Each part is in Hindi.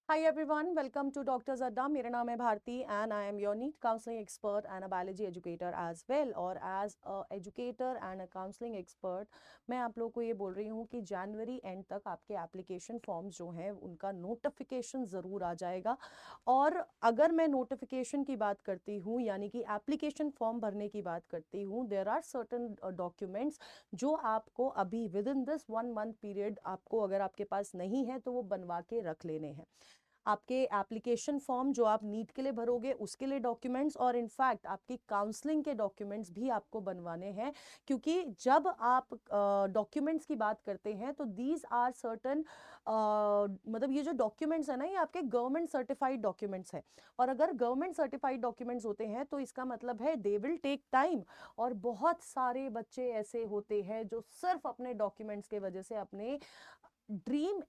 Hi everyone, welcome to Doctor's Adda. मेरा नाम है Bharti and I am your NEET counseling expert and a biology educator as well. और as a educator and a counseling expert मैं आप लोगों को ये बोल रही हूँ कि जनवरी एंड तक आपके एप्लीकेशन फॉर्म्स जो हैं उनका नोटिफिकेशन ज़रूर आ जाएगा। और अगर मैं नोटिफिकेशन की बात करती हूँ यानी कि एप्लीकेशन फॉर्म भरने की बात करती हूँ, देयर आर सर्टन डॉक्यूमेंट्स जो आपको अभी with in this 1 month period आपको अगर आपके पास नहीं है तो वो बनवा के रख लेने हैं। आपके एप्लीकेशन फॉर्म जो आप नीट के लिए भरोगे उसके लिए डॉक्यूमेंट्स और इनफैक्ट आपकी काउंसलिंग के डॉक्यूमेंट्स भी आपको बनवाने हैं, क्योंकि जब आप डॉक्यूमेंट्स की बात करते हैं तो दीज आर सर्टन मतलब ये जो डॉक्यूमेंट्स है ना ये आपके गवर्नमेंट सर्टिफाइड डॉक्यूमेंट्स हैं। और अगर गवर्नमेंट सर्टिफाइड डॉक्यूमेंट्स होते हैं तो इसका मतलब है दे विल टेक टाइम। और बहुत सारे बच्चे ऐसे होते हैं जो सिर्फ अपने डॉक्यूमेंट्स के वजह से अपने ड्रीम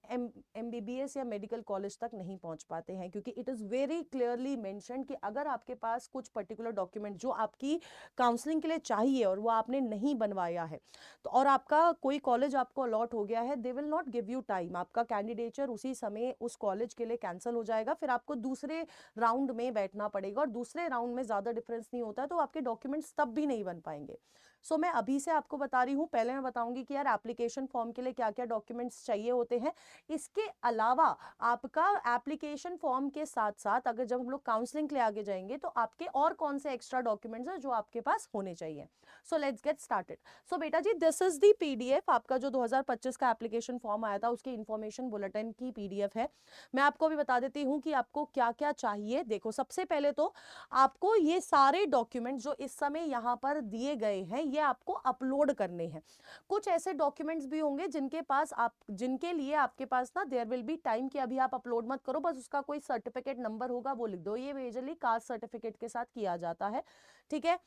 एमबीबीएस या मेडिकल कॉलेज तक नहीं पहुंच पाते हैं, क्योंकि it is very clearly mention कि अगर आपके पास कुछ पर्टिकुलर डॉक्यूमेंट जो आपकी काउंसलिंग के लिए चाहिए और वो आपने नहीं बनवाया है तो और आपका कोई कॉलेज आपको अलॉट हो गया है, they will not give you time. आपका कैंडिडेचर उसी समय उस कॉलेज के लिए कैंसिल हो जाएगा, फिर आपको दूसरे राउंड में बैठना पड़ेगा और दूसरे राउंड में ज़्यादा डिफरेंस नहीं होता तो आपके डॉक्यूमेंट्स तब भी नहीं बन पाएंगे। सो मैं अभी से आपको बता रही हूँ, पहले मैं बताऊंगी कि यार एप्लीकेशन फॉर्म के लिए क्या क्या डॉक्यूमेंट्स चाहिए होते हैं। इसके अलावा आपका एप्लीकेशन फॉर्म के साथ साथ अगर जब हम लोग काउंसलिंग के लिए आगे जाएंगे तो आपके और कौन से एक्स्ट्रा डॉक्यूमेंट्स हैं जो आपके पास होने चाहिए। So let's get started. So बेटा जी, दिस इज दी पीडीएफ आपका जो 2025 का एप्लीकेशन फॉर्म आया था उसकी इंफॉर्मेशन बुलेटिन की पीडीएफ है। मैं आपको अभी बता देती हूँ कि आपको क्या क्या चाहिए। देखो, सबसे पहले तो आपको ये सारे डॉक्यूमेंट जो इस समय यहाँ पर दिए गए हैं ये आपको अपलोड करने हैं। कुछ ऐसे डॉक्यूमेंट्स भी होंगे जिनके लिए आपके पास ना देयर विल बी टाइम कि अभी आप अपलोड मत करो, बस उसका कोई सर्टिफिकेट नंबर होगा वो लिख दो। ये मेजरली कास्ट सर्टिफिकेट के साथ किया जाता है, ठीक है।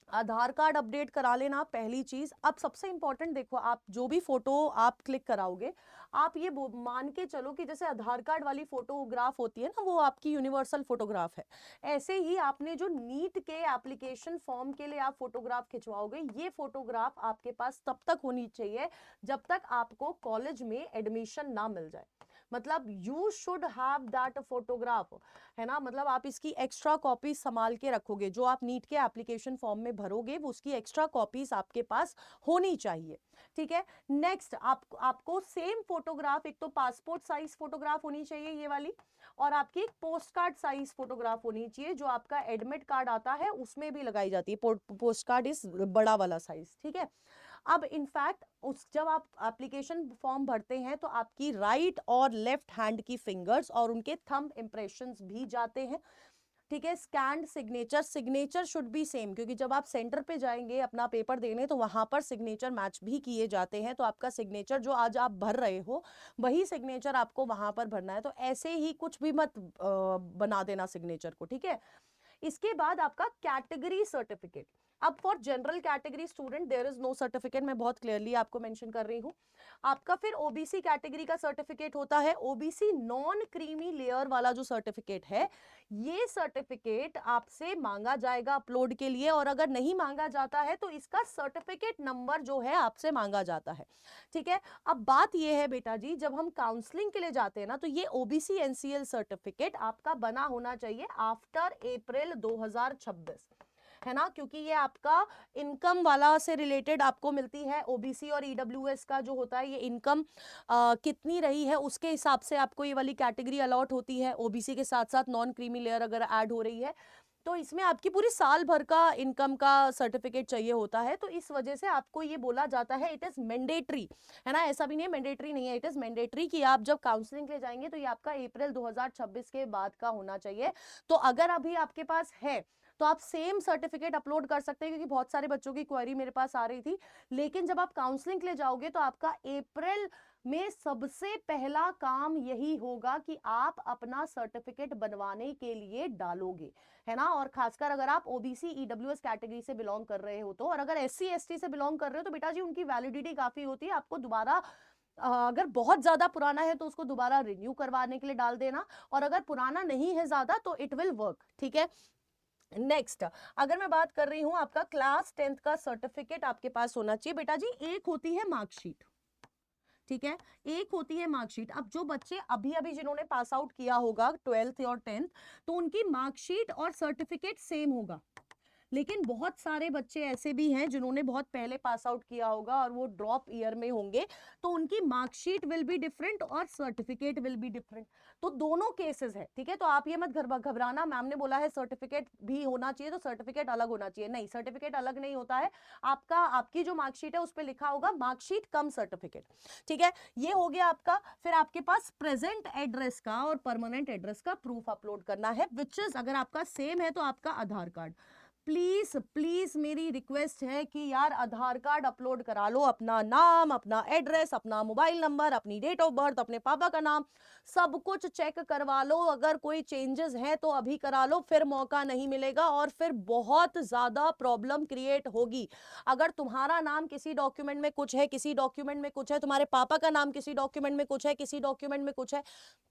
आधार कार्ड अपडेट करा लेना पहली चीज। अब सबसे इंपॉर्टेंट देखो, आप जो भी फोटो आप क्लिक कराओगे आप ये मान के चलो कि जैसे आधार कार्ड वाली फोटोग्राफ होती है ना वो आपकी यूनिवर्सल फोटोग्राफ है, ऐसे ही आपने जो नीट के एप्लीकेशन फॉर्म के लिए आप फोटोग्राफ खिंचवाओगे ये फोटोग्राफ आपके पास तब तक होनी चाहिए जब तक आपको कॉलेज में एडमिशन ना मिल जाए। मतलब you should have that photograph, है ना। मतलब आप इसकी एक्स्ट्रा कॉपी संभाल के रखोगे, जो आप नीट के एप्लीकेशन फॉर्म में भरोगे वो उसकी एक्स्ट्रा कॉपीज आपके पास होनी चाहिए, ठीक है। नेक्स्ट आपको सेम फोटोग्राफ, एक तो पासपोर्ट साइज फोटोग्राफ होनी चाहिए ये वाली, और आपकी एक पोस्ट कार्ड साइज फोटोग्राफ होनी चाहिए जो आपका एडमिट कार्ड आता है उसमें भी लगाई जाती है। पोस्ट कार्ड इस बड़ा वाला साइज, ठीक है। अब इनफैक्ट उस जब आप एप्लीकेशन फॉर्म भरते हैं तो आपकी राइट और लेफ्ट हैंड की फिंगर्स और उनके थंब इंप्रेशंस भी जाते हैं, ठीक है। Scanned signature, signature should be same, क्योंकि जब आप सेंटर पे जाएंगे अपना पेपर देने तो वहां पर सिग्नेचर मैच भी किए जाते हैं, तो आपका सिग्नेचर जो आज आप भर रहे हो वही सिग्नेचर आपको वहां पर भरना है। तो ऐसे ही कुछ भी मत बना देना सिग्नेचर को, ठीक है। इसके बाद आपका कैटेगरी सर्टिफिकेट। अब for general category student there is no certificate, मैं बहुत क्लियरली आपको मेंशन कर रही हूं। आपका फिर ओबीसी कैटेगरी का सर्टिफिकेट होता है, ओबीसी नॉन क्रीमी लेयर वाला जो सर्टिफिकेट है ये सर्टिफिकेट आपसे मांगा जाएगा अपलोड के लिए, और अगर नहीं मांगा जाता है तो इसका सर्टिफिकेट नंबर जो है आपसे मांगा जाता है, ठीक है। अब बात ये है बेटा जी, जब हम काउंसलिंग के लिए जाते हैं ना तो ये ओबीसी एनसीएल सर्टिफिकेट आपका बना होना चाहिए आफ्टर अप्रैल 2026, है ना, क्योंकि ये आपका इनकम वाला से रिलेटेड आपको मिलती है। ओबीसी और ईडब्ल्यूएस का जो होता है ये इनकम कितनी रही है उसके हिसाब से आपको ये वाली कैटेगरी अलॉट होती है। ओबीसी के साथ साथ नॉन क्रीमी लेयर अगर ऐड हो रही है तो इसमें आपकी पूरी साल भर का इनकम का सर्टिफिकेट चाहिए होता है, तो इस वजह से आपको ये बोला जाता है इट इज मैंडेटरी, है ना। ऐसा भी नहीं है मैंडेटरी नहीं है, इट इज मैंडेटरी कि आप जब काउंसलिंग के लिए जाएंगे तो ये आपका अप्रैल 2026 के बाद का होना चाहिए। तो अगर अभी आपके पास है तो आप सेम सर्टिफिकेट अपलोड कर सकते हैं, क्योंकि बहुत सारे बच्चों की क्वेरी मेरे पास आ रही थी। लेकिन जब आप काउंसलिंग के लिए जाओगे तो आपका अप्रैल में सबसे पहला काम यही होगा कि आप अपना सर्टिफिकेट बनवाने के लिए डालोगे, है ना। और खासकर अगर आप ओबीसी ईडब्ल्यूएस कैटेगरी से बिलोंग कर रहे हो तो, और अगर एससी एसटी से बिलोंग कर रहे हो तो बेटा जी उनकी वैलिडिटी काफी होती है, आपको दोबारा अगर बहुत ज्यादा पुराना है तो उसको दोबारा रिन्यू करवाने के लिए डाल देना, और अगर पुराना नहीं है ज्यादा तो इट विल वर्क, ठीक है। नेक्स्ट, अगर मैं बात कर रही हूं आपका क्लास 10th का सर्टिफिकेट आपके पास होना चाहिए बेटा जी। एक होती है मार्कशीट, ठीक है, एक होती है मार्कशीट। अब जो बच्चे अभी अभी जिन्होंने पास आउट किया होगा 12th और 10th, तो उनकी मार्कशीट और सर्टिफिकेट सेम होगा। लेकिन बहुत सारे बच्चे ऐसे भी हैं जिन्होंने बहुत पहले पास आउट किया होगा और वो ड्रॉप ईयर में होंगे, तो उनकी मार्कशीट विल बी डिफरेंट और सर्टिफिकेट विल बी डिफरेंट। तो दोनों केसेस है, ठीक है। तो आप ये मत घबराना, मैम ने बोला है सर्टिफिकेट भी होना चाहिए तो सर्टिफिकेट अलग होना चाहिए, नहीं, सर्टिफिकेट अलग नहीं होता है। आपकी जो मार्कशीट है उस पर लिखा होगा मार्कशीट कम सर्टिफिकेट, ठीक है। ये हो गया आपका। फिर आपके पास प्रेजेंट एड्रेस का और परमानेंट एड्रेस का प्रूफ अपलोड करना है, विच इज अगर आपका सेम है तो आपका आधार कार्ड। प्लीज प्लीज मेरी रिक्वेस्ट है कि यार आधार कार्ड अपलोड करा लो, अपना नाम, अपना एड्रेस, अपना मोबाइल नंबर, अपनी डेट ऑफ बर्थ, अपने पापा का नाम, सब कुछ चेक करवा लो। अगर कोई चेंजेस है तो अभी करा लो, फिर मौका नहीं मिलेगा और फिर बहुत ज्यादा प्रॉब्लम क्रिएट होगी। अगर तुम्हारा नाम किसी डॉक्यूमेंट में कुछ है, किसी डॉक्यूमेंट में कुछ है, तुम्हारे पापा का नाम किसी डॉक्यूमेंट में कुछ है, किसी डॉक्यूमेंट में कुछ है,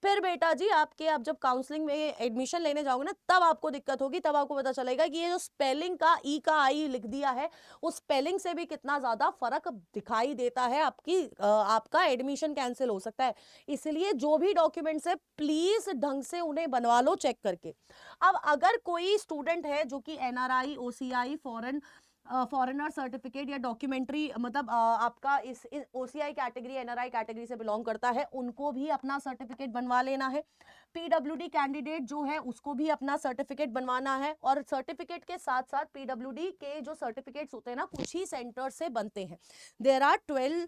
फिर बेटा जी आपके आप जब काउंसलिंग में एडमिशन लेने जाओगे ना, तब आपको दिक्कत होगी। तब आपको पता चलेगा कि ये जो स्पेलिंग का ई का आई लिख दिया है, उस स्पेलिंग से भी कितना ज्यादा फर्क दिखाई देता है, आपका एडमिशन कैंसिल हो सकता है। इसलिए जो भी डॉक्यूमेंट्स है प्लीज ढंग से उन्हें बनवा लो चेक करके। अब अगर कोई स्टूडेंट है जो कि एनआरआई, ओसीआई, फॉरेनर सर्टिफिकेट या डॉक्यूमेंट्री, मतलब आपका इस ओसीआई कैटेगरी, एनआरआई कैटेगरी से बिलोंग करता है, उनको भी अपना सर्टिफिकेट बनवा लेना है। पीडब्ल्यूडी कैंडिडेट जो है उसको भी अपना सर्टिफिकेट बनवाना है। और सर्टिफिकेट के साथ साथ पीडब्ल्यूडी के जो सर्टिफिकेट्स होते हैं ना, कुछ ही सेंटर से बनते हैं। There are 12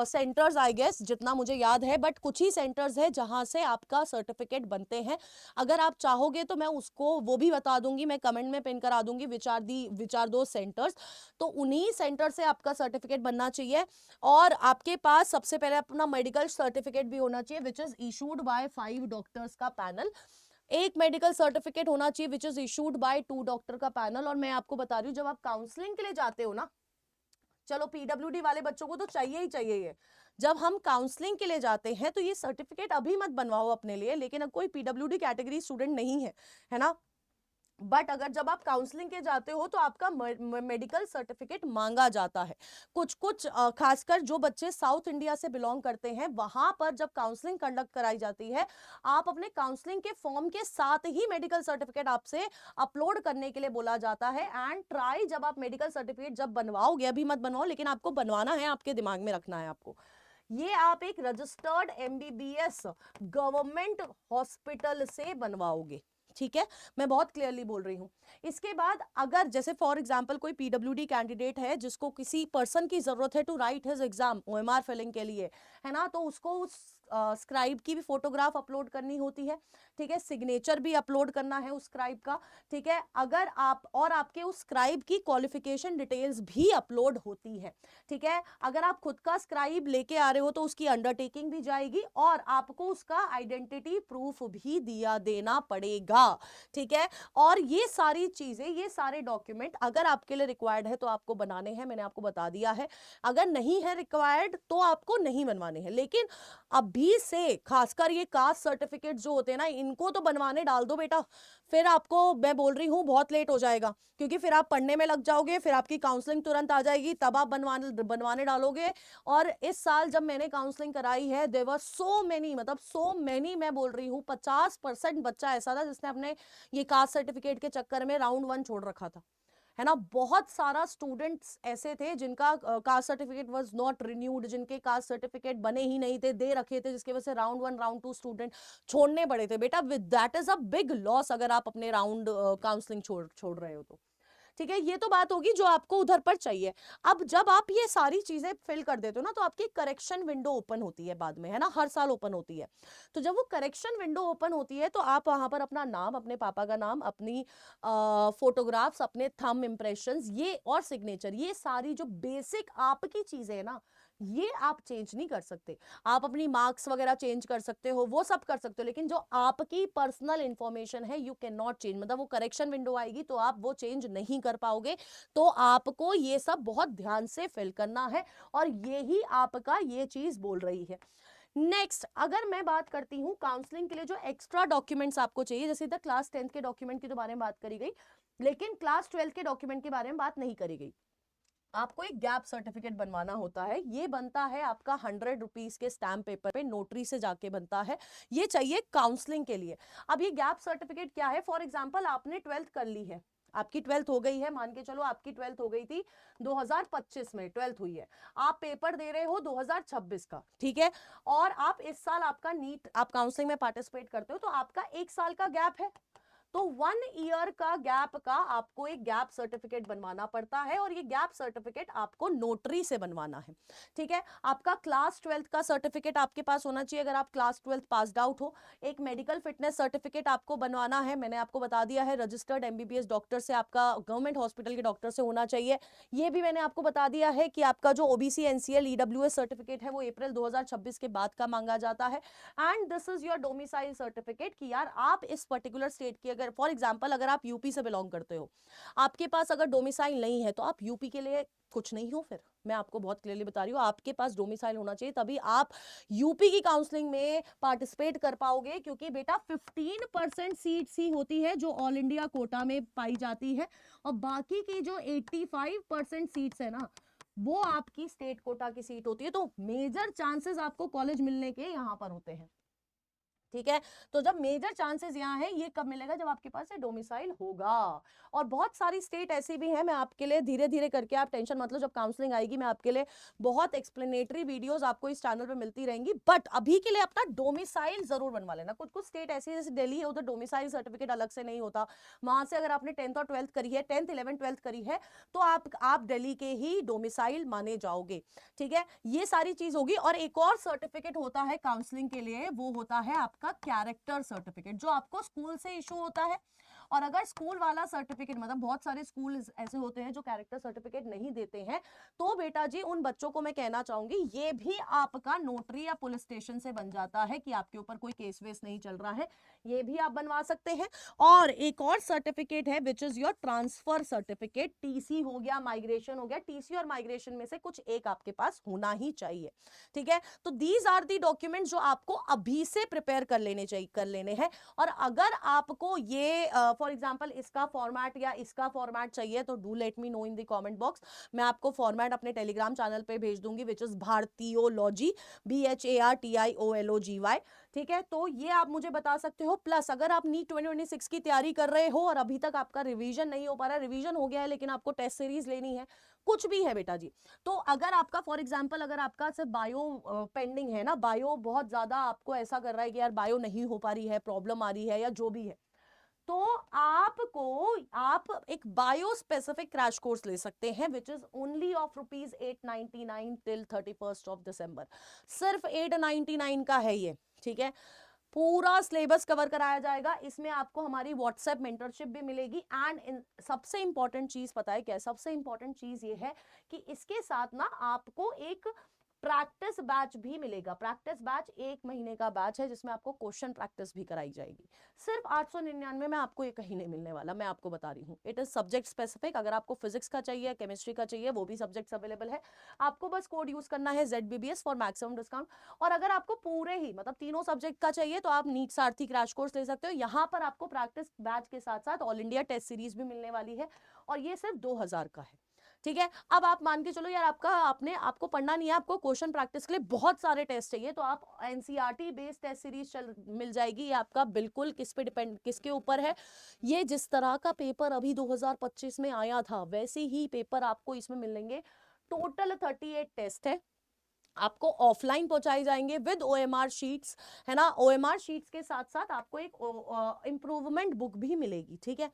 centres I guess, जितना मुझे याद है, बट कुछ ही सेंटर्स है जहां से आपका सर्टिफिकेट बनते हैं। अगर आप चाहोगे तो मैं उसको वो भी बता दूंगी, मैं कमेंट में पिन करा दूंगी विच आर दो सेंटर्स। तो उन्हीं सेंटर से आपका सर्टिफिकेट बनना चाहिए। और आपके पास सबसे पहले अपना मेडिकल सर्टिफिकेट भी होना चाहिए, which is issued by 5 doctors का पैनल। एक मेडिकल सर्टिफिकेट होना चाहिए which is issued by 2 doctor का पैनल। और मैं आपको बता रही हूँ, जब आप काउंसलिंग के लिए जाते हो ना, चलो पीडब्ल्यूडी वाले बच्चों को तो चाहिए ही चाहिए ये, जब हम काउंसलिंग के लिए जाते हैं तो ये सर्टिफिकेट अभी मत बनवाओ अपने लिए, लेकिन अब कोई पीडब्ल्यूडी कैटेगरी स्टूडेंट नहीं है ना, बट अगर जब आप काउंसलिंग के जाते हो तो आपका मेडिकल सर्टिफिकेट मांगा जाता है। कुछ कुछ खासकर जो बच्चे साउथ इंडिया से बिलोंग करते हैं, वहां पर जब काउंसलिंग कंडक्ट कराई जाती है, आप अपने काउंसलिंग के फॉर्म के साथ ही मेडिकल सर्टिफिकेट आपसे अपलोड करने के लिए बोला जाता है। एंड ट्राई, जब आप मेडिकल सर्टिफिकेट जब बनवाओगे, अभी मत बनवाओ, लेकिन आपको बनवाना है, आपके दिमाग में रखना है आपको, ये आप एक रजिस्टर्ड एमबीबीएस गवर्नमेंट हॉस्पिटल से बनवाओगे, ठीक है। मैं बहुत क्लियरली बोल रही हूं। इसके बाद अगर जैसे फॉर एग्जांपल कोई पीडब्ल्यूडी कैंडिडेट है जिसको किसी पर्सन की जरूरत है to write his exam OMR filling के लिए, है ना, तो उसको उस स्क्राइब की भी फोटोग्राफ अपलोड करनी होती है, ठीक है। सिग्नेचर भी अपलोड करना है उस स्क्राइब का, ठीक है। अगर आप और आपके उस स्क्राइब की क्वालिफिकेशन डिटेल्स भी अपलोड होती है, ठीक है। अगर आप खुद का स्क्राइब लेके आ रहे हो तो उसकी अंडरटेकिंग भी जाएगी और आपको उसका आइडेंटिटी प्रूफ भी देना पड़ेगा, ठीक है। और ये सारी चीजें, ये सारे डॉक्यूमेंट अगर आपके लिए रिक्वायर्ड है तो आपको बनाने हैं, मैंने आपको बता दिया है। अगर नहीं है रिक्वायर्ड तो आपको नहीं बनवाने हैं। लेकिन अभी से खासकर ये कास्ट सर्टिफिकेट जो होते हैं ना, इनको तो बनवाने डाल दो बेटा, फिर आपको मैं बोल रही हूँ बहुत लेट हो जाएगा, क्योंकि फिर आप पढ़ने में लग जाओगे, फिर आपकी काउंसलिंग तुरंत आ जाएगी, तब आप बनवाने डालोगे। और इस साल जब मैंने काउंसलिंग कराई है, देयर वर सो मेनी, मतलब सो मेनी, मैं बोल रही हूँ 50% बच्चा ऐसा था जिसने अपने ये कास्ट सर्टिफिकेट के चक्कर में राउंड 1 छोड़ रखा था, है ना। बहुत सारा स्टूडेंट्स ऐसे थे जिनका caste certificate was not renewed, जिनके कास्ट सर्टिफिकेट बने ही नहीं थे, दे रखे थे, जिसकी वजह से राउंड 1 राउंड 2 स्टूडेंट छोड़ने पड़े थे। बेटा with that is a big loss अगर आप अपने राउंड काउंसलिंग छोड़ रहे हो तो, ठीक है। ये तो बात होगी जो आपको उधर पर चाहिए। अब जब आप ये सारी चीजें फिल कर देते हो ना, तो आपकी करेक्शन विंडो ओपन होती है बाद में, है ना, हर साल ओपन होती है। तो जब वो करेक्शन विंडो ओपन होती है तो आप वहां पर अपना नाम, अपने पापा का नाम, अपनी फोटोग्राफ्स, अपने थंब इम्प्रेशंस, ये और सिग्नेचर, ये सारी जो बेसिक आपकी चीजें है ना, ये आप चेंज नहीं कर सकते। आप अपनी मार्क्स वगैरह चेंज कर सकते हो, वो सब कर सकते हो, लेकिन जो आपकी पर्सनल इंफॉर्मेशन है यू कैन नॉट चेंज। मतलब वो करेक्शन विंडो आएगी तो आप वो चेंज नहीं कर पाओगे। तो आपको ये सब बहुत ध्यान से फिल करना है और यही आपका ये चीज बोल रही है। नेक्स्ट, अगर मैं बात करती हूँ काउंसलिंग के लिए जो एक्स्ट्रा डॉक्यूमेंट्स आपको चाहिए, जैसे इधर क्लास 10th के डॉक्यूमेंट के बारे में बात करी गई, लेकिन क्लास 12th के डॉक्यूमेंट के बारे में बात नहीं करी गई। आपको एक गैप सर्टिफिकेट बनवाना होता है। ये बनता है आपका 100 रुपीज के स्टैम्प पेपर पे, नोटरी से जाके बनता है। ये चाहिए काउंसलिंग के लिए। अब ये गैप सर्टिफिकेट क्या है? फॉर एग्जाम्पल आपने 12th कर ली है, आपकी 12th हो गई है, मान के चलो आपकी 12th हो गई थी 2025 में, 12th हुई है, आप पेपर दे रहे हो 2026 का, ठीक है, और आप इस साल आपका नीट, आप काउंसलिंग में पार्टिसिपेट करते हो, तो आपका 1 साल का गैप है, तो 1 ईयर का गैप का आपको एक गैप सर्टिफिकेट बनवाना पड़ता है, और ये गैप सर्टिफिकेट आपको नोटरी से बनवाना है, ठीक है। आपका क्लास 12th का सर्टिफिकेट आपके पास होना चाहिए अगर आप क्लास 12th पास आउट हो। एक मेडिकल फिटनेस सर्टिफिकेट आपको बनवाना है, मैंने आपको बता दिया है, रजिस्टर्ड एमबीबीएस डॉक्टर से, आपका गवर्नमेंट हॉस्पिटल के डॉक्टर से होना चाहिए। ये भी मैंने आपको बता दिया है कि आपका जो ओबीसी एनसीएल ईडब्ल्यूएस सर्टिफिकेट है वो अप्रैल 2026 के बाद का मांगा जाता है। And this is your domicile certificate कि यार आप इस पर्टिकुलर स्टेट की, अगर फॉर एग्जांपल अगर आप यूपी से बिलोंग करते हो, आपके पास अगर डोमिसाइल नहीं है तो आप यूपी के लिए कुछ नहीं हो। फिर मैं आपको बहुत क्लियरली बता रही हूँ, आपके पास डोमिसाइल होना चाहिए, तभी आप यूपी की काउंसलिंग में पार्टिसिपेट कर पाओगे, क्योंकि बेटा 15% सीट्स ही होती है जो ऑल इंडिया कोटा में पाई जाती है, और बाकी की जो 85% सीट्स है ना, वो आपकी स्टेट कोटा की सीट होती है। तो मेजर चांसेस आपको कॉलेज मिलने के यहाँ पर होते हैं, ठीक है। तो जब मेजर चांसेस यहाँ है, ये कब मिलेगा? जब आपके पास डोमिसाइल होगा। और बहुत सारी स्टेट ऐसी भी है, मैं आपके लिए धीरे धीरे करके, आप टेंशन मत लो, जब काउंसलिंग आएगी मैं आपके लिए बहुत एक्सप्लेनेटरी वीडियोस आपको इस चैनल पे मिलती रहेंगी, बट अभी के लिए अपना डोमिसाइल जरूर बनवा लेना। कुछ कुछ स्टेट ऐसी जैसे दिल्ली है, उधर डोमिसाइल सर्टिफिकेट अलग से नहीं होता, वहां से अगर आपने 10th और 12th करी है, 10th 11th 12th करी है, तो आप दिल्ली के ही डोमिसाइल माने जाओगे, ठीक है। ये सारी चीज होगी। और एक और सर्टिफिकेट होता है काउंसलिंग के लिए, वो होता है आपका कैरेक्टर सर्टिफिकेट, जो आपको स्कूल से इशू होता है। और अगर स्कूल वाला सर्टिफिकेट, मतलब बहुत सारे स्कूल ऐसे होते हैं जो कैरेक्टर सर्टिफिकेट नहीं देते हैं, तो बेटा जी उन बच्चों को मैं कहना चाहूंगी, ये भी आपका नोटरी या पुलिस स्टेशन से बन जाता है कि आपके ऊपर कोई केस वेस नहीं चल रहा है, ये भी आप बनवा सकते हैं। और एक और सर्टिफिकेट है which is your transfer certificate, TC हो गया, माइग्रेशन हो गया, टीसी और माइग्रेशन में से कुछ एक आपके पास होना ही चाहिए, ठीक है। तो दीज आर दी डॉक्यूमेंट्स जो आपको अभी से प्रिपेयर कर लेने चाहिए, कर लेने हैं। और अगर आपको ये फॉर एग्जांपल इसका फॉर्मेट या इसका फॉर्मेट चाहिए, तो do let me know in the comment box, मैं आपको फॉर्मेट अपने टेलीग्राम चैनल पे भेज दूंगी, विच इज भारतीयोलॉजी, BHARTIOLOGY, ठीक है। तो ये आप मुझे बता सकते हो। प्लस अगर आप नीट 2026 की तैयारी कर रहे हो और अभी तक आपका रिवीजन नहीं हो पा रहा है, रिवीजन हो गया है लेकिन आपको टेस्ट सीरीज लेनी है, कुछ भी है बेटा जी, तो अगर आपका फॉर एग्जांपल अगर आपका सिर्फ बायो पेंडिंग है ना, बायो बहुत ज्यादा आपको ऐसा कर रहा है कि यार बायो नहीं हो पा रही है, प्रॉब्लम आ रही है या जो भी है, तो आप एक बायो स्पेसिफिक क्रैश कोर्स ले सकते हैं, which is only of ₹899 till 31 दिसंबर। सिर्फ 899 का है ये, ठीक है। पूरा सिलेबस कवर कराया जाएगा, इसमें आपको हमारी व्हाट्सएप मेंटरशिप भी मिलेगी। एंड सबसे इंपॉर्टेंट चीज पता है क्या है? सबसे इंपॉर्टेंट चीज ये है कि इसके साथ ना आपको एक प्रैक्टिस बैच भी मिलेगा। प्रैक्टिस बैच 1 महीने का बैच है, जिसमें आपको क्वेश्चन प्रैक्टिस भी कराई जाएगी। सिर्फ 899 में आपको ये कहीं नहीं मिलने वाला, मैं आपको बता रही हूँ। It is subject specific. अगर आपको फिजिक्स का चाहिए, केमिस्ट्री का चाहिए, वो भी सब्जेक्ट्स अवेलेबल है। आपको बस कोड यूज करना है ZBBS फॉर मैक्सिमम डिस्काउंट। और अगर आपको पूरे ही मतलब तीनों सब्जेक्ट का चाहिए, तो आप नीट सारथी क्रैश कोर्स ले सकते हो। यहाँ पर आपको प्रैक्टिस बैच के साथ साथ ऑल इंडिया टेस्ट सीरीज भी मिलने वाली है, और ये सिर्फ 2000 का है, ठीक है। अब आप मान के चलो यार आपको पढ़ना नहीं है, आपको क्वेश्चन प्रैक्टिस के लिए बहुत सारे टेस्ट चाहिए, तो आप एनसीईआरटी बेस्ड टेस्ट सीरीज मिल जाएगी। ये आपका बिल्कुल किस पे डिपेंड, किसके ऊपर है, ये जिस तरह का पेपर अभी 2025 में आया था, वैसे ही पेपर आपको इसमें मिलेंगे। टोटल 38 टेस्ट है, आपको ऑफलाइन पहुंचाई जाएंगे विद OMR शीट्स, है ना। OMR शीट्स के साथ साथ आपको एक इंप्रूवमेंट बुक भी मिलेगी, ठीक है,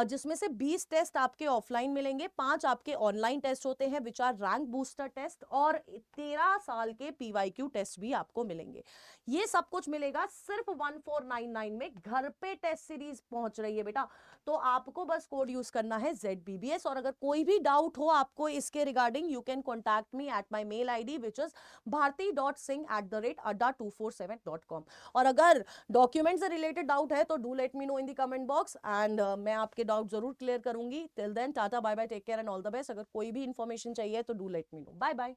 जिसमें से 20 टेस्ट आपके ऑफलाइन मिलेंगे, 5 आपके ऑनलाइन टेस्ट होते हैं which are rank booster test, और 13 साल के PYQ टेस्ट भी आपको मिलेंगे। ये सब कुछ मिलेगा सिर्फ 1499 में। घर पे टेस्ट सीरीज पहुंच रही है बेटा, तो आपको बस कोड यूज करना है ZBBS। और अगर कोई भी डाउट हो आपको इसके regarding, you can contact me at my mail ID which is bharti.singh@adda247.com। और अगर डॉक्यूमेंट से रिलेटेड डाउट है तो do let me know in the comment box, and मैं आपके डाउट जरूर क्लियर करूंगी। Till then tata bye bye, take care and all the best. अगर कोई भी इंफॉर्मेशन चाहिए तो do let me know. Bye bye.